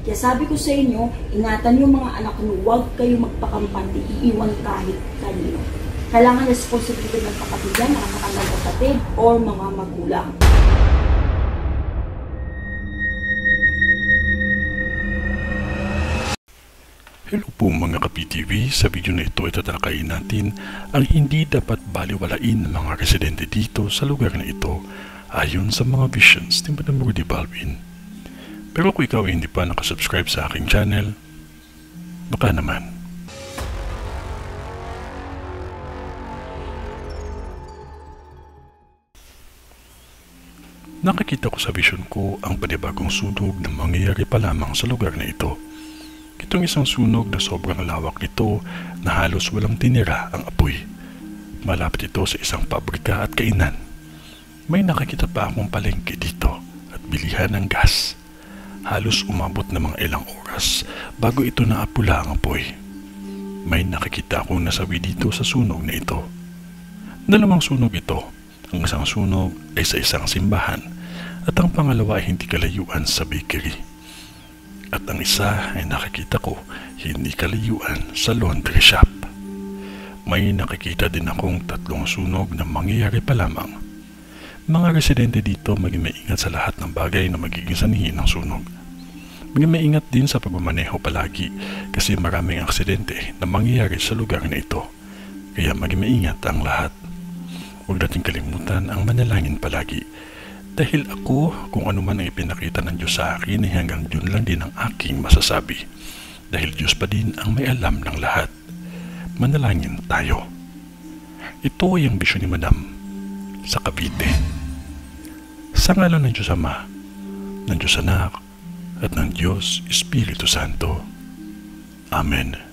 Kaya sabi ko sa inyo, ingatan yung mga anak nyo, huwag kayo magpakampante, iiwan kahit kanino. Kailangan responsibility ng kapatid yan, mga kakandang kapatid, or mga magulang. Hello po mga ka-PTV, sa video na ito tatalakayin natin ang hindi dapat baliwalain ng mga residente dito sa lugar na ito ayon sa mga visions ni Madam Rudy Balvin. Pero kung ikaw hindi pa nakasubscribe sa aking channel, baka naman. Nakikita ko sa vision ko ang panibagong sunog na mangyayari pa lamang sa lugar na ito. Itong isang sunog na sobrang lawak nito na halos walang tinira ang apoy. Malapit ito sa isang pabrika at kainan. May nakakita pa akong palengke dito at bilihan ng gas. Halos umabot na mga ilang oras bago ito naapula ang apoy. May nakikita akong nasawi dito sa sunog na ito. Dalawang sunog ito. Ang isang sunog ay sa isang simbahan at ang pangalawa ay hindi kalayuan sa bakery. At ang isa ay nakikita ko hindi kalayuan sa laundry shop. May nakikita din akong tatlong sunog na mangyayari pa lamang. Mga residente dito maging maingat sa lahat ng bagay na magiging sanhi ng sunog. Maging maingat din sa pagmamaneho palagi kasi maraming aksidente na mangyayari sa lugar na ito. Kaya maging maingat ang lahat. Huwag nating kalimutan ang manalangin palagi. Dahil ako, kung ano man ang ipinakita ng Diyos sa akin ay hanggang yun lang din ang aking masasabi. Dahil Diyos pa din ang may alam ng lahat. Manalangin tayo. Ito ay ang bisyon ni Madam sa Cavite. Sa ngalan ng Diyos Ama, ng Diyos Anak, at ng Diyos Espiritu Santo. Amen.